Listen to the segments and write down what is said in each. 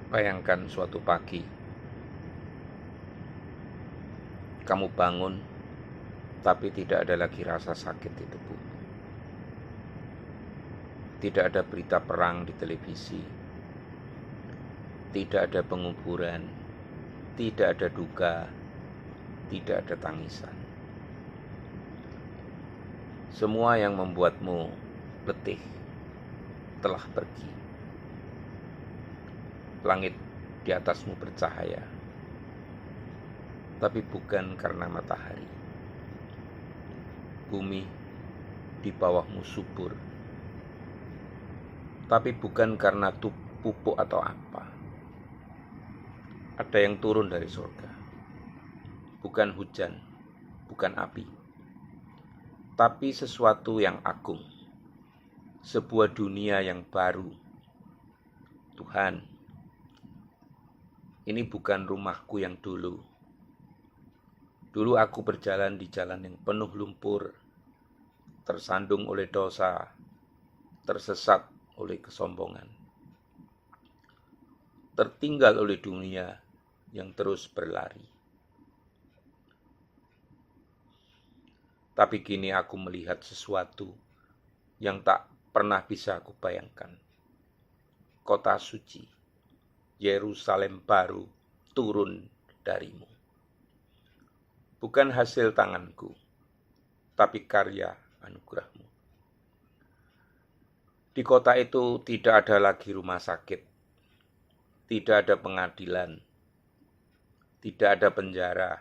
Bayangkan suatu pagi, kamu bangun, tapi tidak ada lagi rasa sakit di tubuh. Tidak ada berita perang di televisi, tidak ada penguburan, tidak ada duka, tidak ada tangisan. Semua yang membuatmu letih telah pergi. Langit di atasmu bercahaya, tapi bukan karena matahari. Bumi di bawahmu subur, tapi bukan karena pupuk atau apa. Ada yang turun dari surga, bukan hujan, bukan api, tapi sesuatu yang agung, sebuah dunia yang baru. Tuhan, ini bukan rumahku yang dulu. Dulu aku berjalan di jalan yang penuh lumpur, tersandung oleh dosa, tersesat oleh kesombongan, tertinggal oleh dunia yang terus berlari. Tapi kini aku melihat sesuatu yang tak pernah bisa aku bayangkan. Kota suci, Yerusalem baru, turun darimu. Bukan hasil tanganku, tapi karya anugerahmu. Di kota itu tidak ada lagi rumah sakit, tidak ada pengadilan, tidak ada penjara,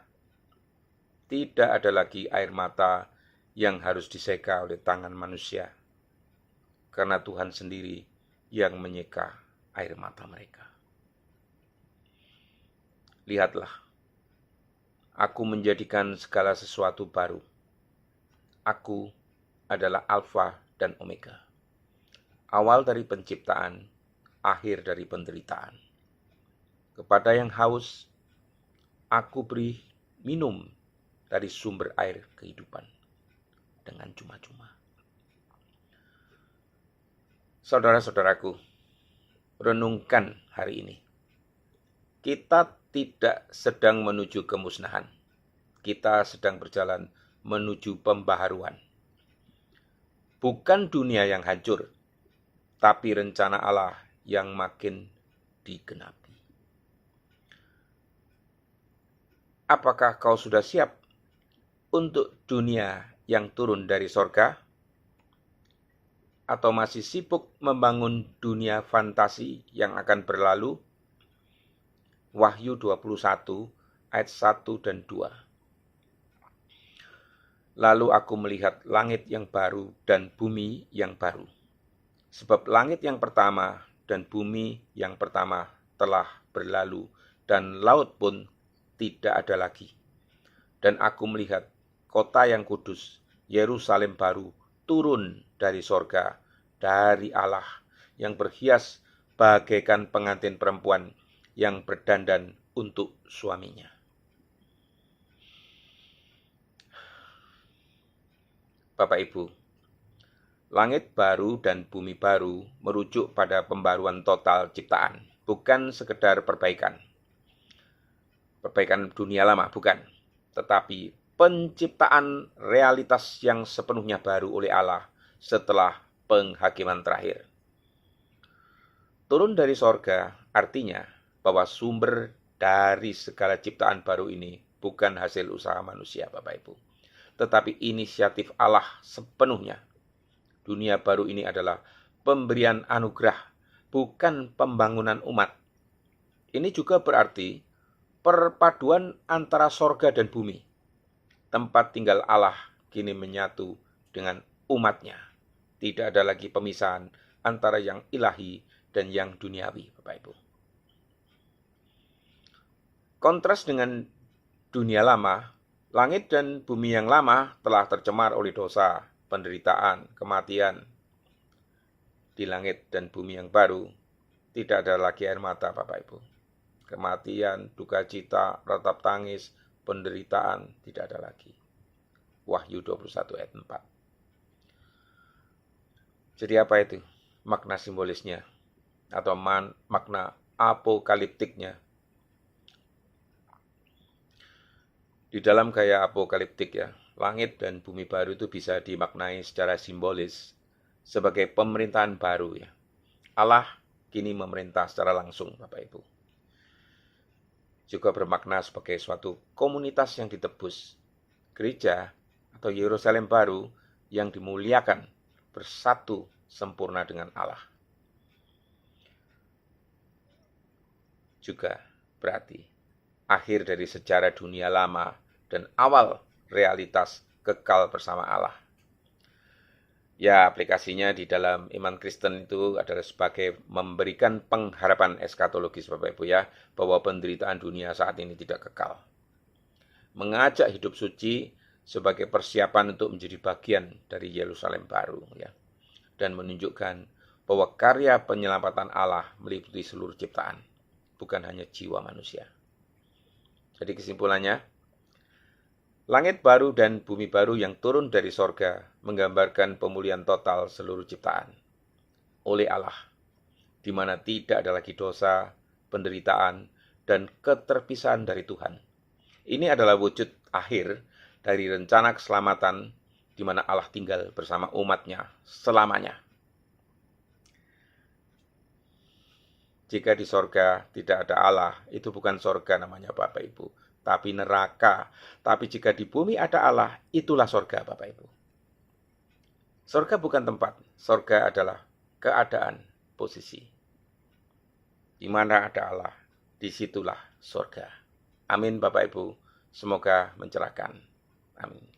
tidak ada lagi air mata yang harus diseka oleh tangan manusia, karena Tuhan sendiri yang menyeka air mata mereka. Lihatlah, aku menjadikan segala sesuatu baru. Aku adalah Alfa dan Omega, awal dari penciptaan, akhir dari penderitaan. Kepada yang haus, aku beri minum dari sumber air kehidupan dengan cuma-cuma. Saudara-saudaraku, renungkan hari ini. Kita tidak sedang menuju kemusnahan. Kita sedang berjalan menuju pembaharuan. Bukan dunia yang hancur, tapi rencana Allah yang makin digenapi. Apakah kau sudah siap untuk dunia yang turun dari sorga? Atau masih sibuk membangun dunia fantasi yang akan berlalu? Wahyu 21 ayat 1 dan 2. Lalu aku melihat langit yang baru dan bumi yang baru. Sebab langit yang pertama dan bumi yang pertama telah berlalu dan laut pun tidak ada lagi. Dan aku melihat kota yang kudus, Yerusalem baru, turun dari sorga, dari Allah, yang berhias bagaikan pengantin perempuan yang berdandan untuk suaminya. Bapak Ibu, langit baru dan bumi baru merujuk pada pembaruan total ciptaan, bukan sekedar perbaikan. Perbaikan dunia lama, bukan. Tetapi penciptaan realitas yang sepenuhnya baru oleh Allah setelah penghakiman terakhir. Turun dari sorga artinya bahwa sumber dari segala ciptaan baru ini bukan hasil usaha manusia, Bapak Ibu, tetapi inisiatif Allah sepenuhnya. Dunia baru ini adalah pemberian anugerah, bukan pembangunan umat. Ini juga berarti perpaduan antara sorga dan bumi. Tempat tinggal Allah kini menyatu dengan umatnya. Tidak ada lagi pemisahan antara yang ilahi dan yang duniawi, Bapak Ibu. Kontras dengan dunia lama, langit dan bumi yang lama telah tercemar oleh dosa, penderitaan, kematian. Di langit dan bumi yang baru, tidak ada lagi air mata, Bapak Ibu. Kematian, duka cita, ratap tangis, penderitaan, tidak ada lagi. Wahyu 21 ayat 4. Jadi apa itu makna simbolisnya? Atau makna apokaliptiknya. Di dalam gaya apokaliptik ya, langit dan bumi baru itu bisa dimaknai secara simbolis sebagai pemerintahan baru ya. Allah kini memerintah secara langsung, Bapak Ibu. Juga bermakna sebagai suatu komunitas yang ditebus, gereja atau Yerusalem baru yang dimuliakan bersatu sempurna dengan Allah. Juga berarti akhir dari sejarah dunia lama dan awal realitas kekal bersama Allah. Ya, aplikasinya di dalam iman Kristen itu adalah sebagai memberikan pengharapan eskatologis, Bapak Ibu ya, bahwa penderitaan dunia saat ini tidak kekal. Mengajak hidup suci sebagai persiapan untuk menjadi bagian dari Yerusalem baru ya. Dan menunjukkan bahwa karya penyelamatan Allah meliputi seluruh ciptaan, bukan hanya jiwa manusia. Jadi kesimpulannya, langit baru dan bumi baru yang turun dari sorga menggambarkan pemulihan total seluruh ciptaan oleh Allah, di mana tidak ada lagi dosa, penderitaan, dan keterpisahan dari Tuhan. Ini adalah wujud akhir dari rencana keselamatan di mana Allah tinggal bersama umatnya selamanya. Jika di sorga tidak ada Allah, itu bukan sorga namanya Bapak Ibu, tapi neraka. Tapi jika di bumi ada Allah, itulah sorga Bapak Ibu. Sorga bukan tempat, sorga adalah keadaan, posisi. Di mana ada Allah, disitulah sorga. Amin Bapak Ibu, semoga mencerahkan. Amin.